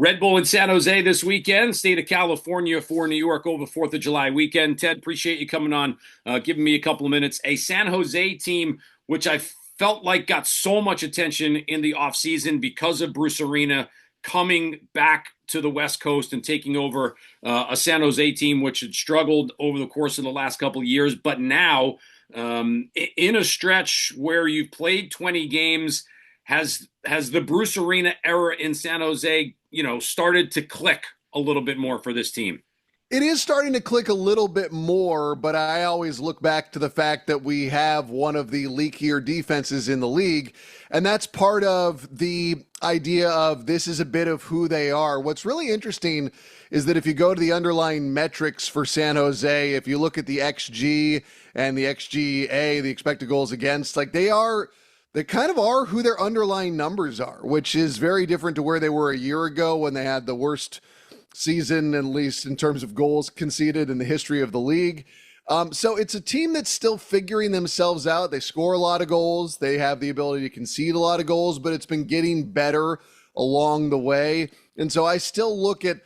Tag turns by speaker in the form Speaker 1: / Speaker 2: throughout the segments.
Speaker 1: Red Bull in San Jose this weekend, state of California for New York over 4th of July weekend. Ted, appreciate you coming on, giving me a couple of minutes. A San Jose team, which I felt like got so much attention in the offseason because of Bruce Arena coming back to the West Coast and taking over a San Jose team, which had struggled over the course of the last couple of years. But now, in a stretch where you've played 20 games, has the Bruce Arena era in San Jose, started to click a little bit more for this team?
Speaker 2: It is starting to click a little bit more, but I always look back to the fact that we have one of the leakier defenses in the league, and that's part of the idea of this is a bit of who they are. What's really interesting is that if you go to the underlying metrics for San Jose, if you look at the XG and the XGA, the expected goals against, they kind of are who their underlying numbers are, which is very different to where they were a year ago when they had the worst season, at least in terms of goals conceded in the history of the league. So it's a team that's still figuring themselves out. They score a lot of goals. They have the ability to concede a lot of goals, but it's been getting better along the way. And so I still look at,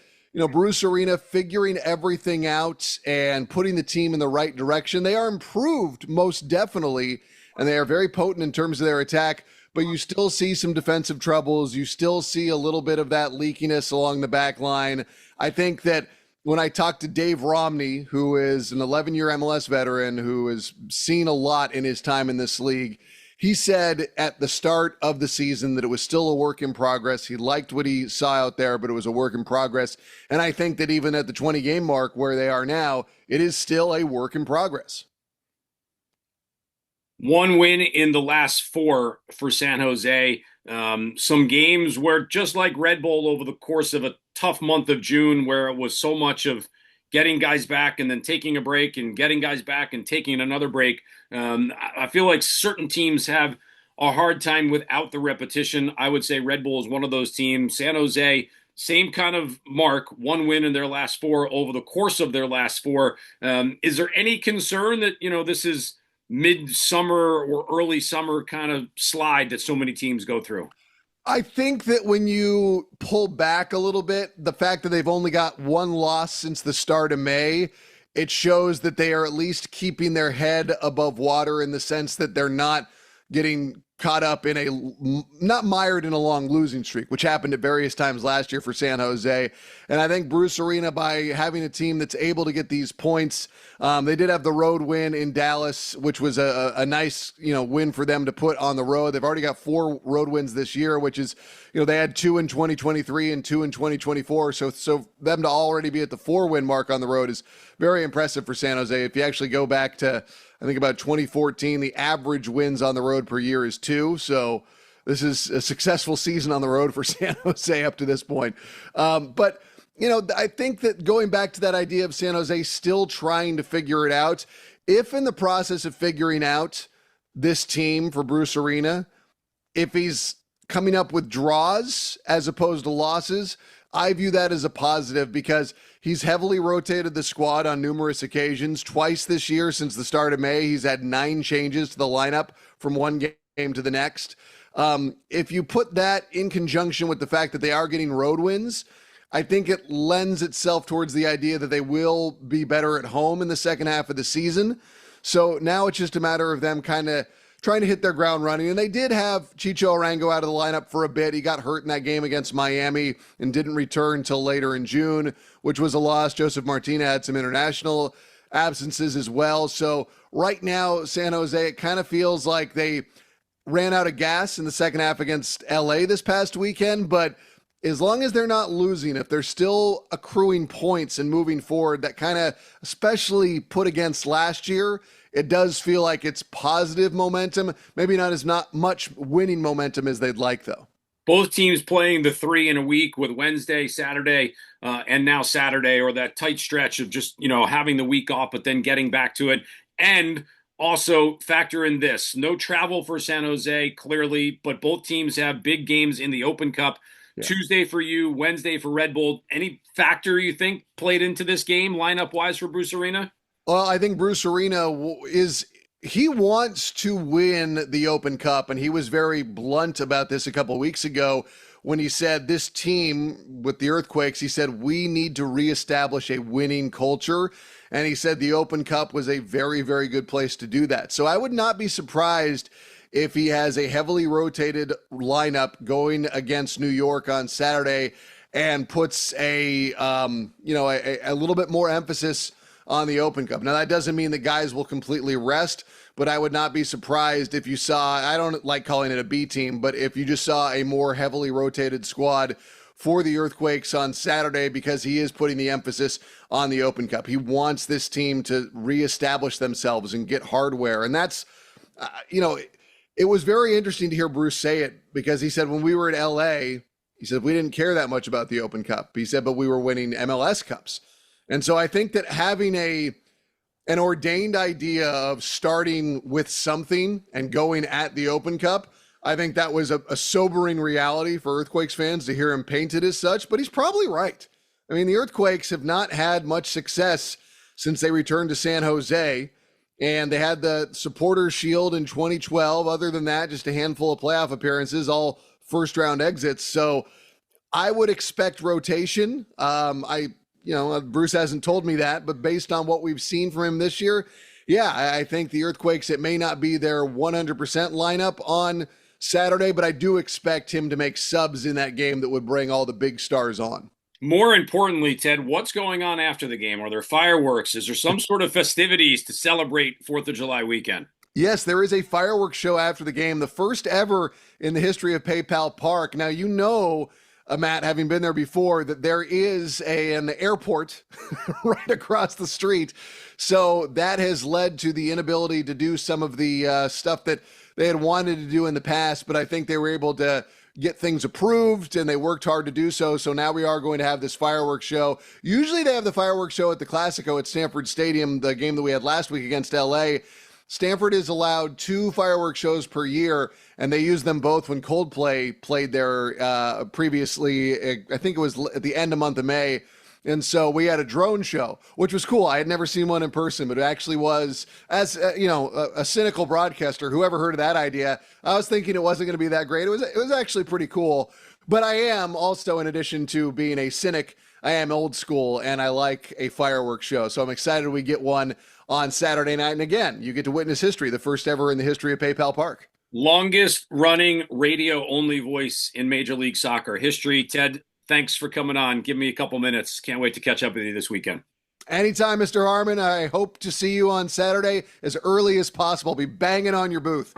Speaker 2: Bruce Arena figuring everything out and putting the team in the right direction. They are improved, most definitely, and they are very potent in terms of their attack, but you still see some defensive troubles. You still see a little bit of that leakiness along the back line. I think that when I talked to Dave Romney, who is an 11-year MLS veteran who has seen a lot in his time in this league, he said at the start of the season that it was still a work in progress. He liked what he saw out there, but it was a work in progress. And I think that even at the 20-game mark where they are now, it is still a work in progress.
Speaker 1: One win in the last four for San Jose. Some games where, just like Red Bull over the course of a tough month of June, where it was so much of getting guys back and then taking a break and getting guys back and taking another break. I feel like certain teams have a hard time without the repetition. I would say Red Bull is one of those teams. San Jose, same kind of mark, one win in their last four over the course of their last four. Is there any concern that, this is mid-summer or early summer kind of slide that so many teams go through?
Speaker 2: I think that when you pull back a little bit, the fact that they've only got one loss since the start of May, it shows that they are at least keeping their head above water in the sense that they're not getting caught up not mired in a long losing streak, which happened at various times last year for San Jose. And I think Bruce Arena, by having a team that's able to get these points, they did have the road win in Dallas, which was a nice, win for them to put on the road. They've already got 4 road wins this year, which is, they had 2 in 2023 and 2 in 2024. So them to already be at the 4-win mark on the road is very impressive for San Jose. If you actually go back to, I think about 2014, the average wins on the road per year is 2. So this is a successful season on the road for San Jose up to this point. But I think that going back to that idea of San Jose still trying to figure it out, if in the process of figuring out this team for Bruce Arena, if he's coming up with draws as opposed to losses, I view that as a positive because he's heavily rotated the squad on numerous occasions. Twice this year since the start of May, he's had 9 changes to the lineup from one game to the next. If you put that in conjunction with the fact that they are getting road wins, I think it lends itself towards the idea that they will be better at home in the second half of the season. So now it's just a matter of them kind of trying to hit their ground running. And they did have Chicho Arango out of the lineup for a bit. He got hurt in that game against Miami and didn't return until later in June, which was a loss. Joseph Martina had some international absences as well. So right now, San Jose, it kind of feels like they ran out of gas in the second half against LA this past weekend. But as long as they're not losing, if they're still accruing points and moving forward, that kind of, especially put against last year, it does feel like it's positive momentum. Maybe not much winning momentum as they'd like, though.
Speaker 1: Both teams playing the 3 in a week with Wednesday, Saturday, and now Saturday, or that tight stretch of just, having the week off, but then getting back to it. And also factor in this, no travel for San Jose, clearly, but both teams have big games in the Open Cup. Yeah. Tuesday for you, Wednesday for Red Bull. Any factor you think played into this game lineup-wise for Bruce Arena?
Speaker 2: Well, I think Bruce Arena he wants to win the Open Cup, and he was very blunt about this a couple of weeks ago when he said this team with the Earthquakes, he said, we need to reestablish a winning culture. And he said the Open Cup was a very, very good place to do that. So I would not be surprised if he has a heavily rotated lineup going against New York on Saturday and puts a little bit more emphasis on the Open Cup. Now, that doesn't mean that guys will completely rest, but I would not be surprised if you saw, I don't like calling it a B team, but if you just saw a more heavily rotated squad for the Earthquakes on Saturday, because he is putting the emphasis on the Open Cup. He wants this team to reestablish themselves and get hardware. And that's, it was very interesting to hear Bruce say it, because he said when we were in LA, he said we didn't care that much about the Open Cup. He said, but we were winning MLS Cups. And so I think that having an ordained idea of starting with something and going at the Open Cup, I think that was a sobering reality for Earthquakes fans to hear him painted as such, but he's probably right. I mean, the Earthquakes have not had much success since they returned to San Jose, and they had the Supporters Shield in 2012. Other than that, just a handful of playoff appearances, all first-round exits. So I would expect rotation. Bruce hasn't told me that, but based on what we've seen from him this year, yeah, I think the Earthquakes, it may not be their 100% lineup on Saturday, but I do expect him to make subs in that game that would bring all the big stars on.
Speaker 1: More importantly, Ted, what's going on after the game? Are there fireworks? Is there some sort of festivities to celebrate 4th of July weekend?
Speaker 2: Yes, there is a fireworks show after the game, the first ever in the history of PayPal Park. Now, Matt, having been there before, that there is an airport right across the street. So that has led to the inability to do some of the stuff that they had wanted to do in the past, but I think they were able to get things approved and they worked hard to do so. So now we are going to have this fireworks show. Usually they have the fireworks show at the Classico at Stanford Stadium, the game that we had last week against LA. Stanford is allowed 2 fireworks shows per year, and they used them both when Coldplay played there previously. I think it was at the end of month of May. And so we had a drone show, which was cool. I had never seen one in person, but it actually was, as a cynical broadcaster, whoever heard of that idea, I was thinking it wasn't going to be that great. It was actually pretty cool. But I am also, in addition to being a cynic, I am old school, and I like a fireworks show. So I'm excited we get one on Saturday night. And again, you get to witness history, the first ever in the history of PayPal Park.
Speaker 1: Longest running radio only voice in Major League Soccer history. Ted, thanks for coming on. Give me a couple minutes. Can't wait to catch up with you this weekend.
Speaker 2: Anytime, Mr. Harmon. I hope to see you on Saturday as early as possible. Be banging on your booth.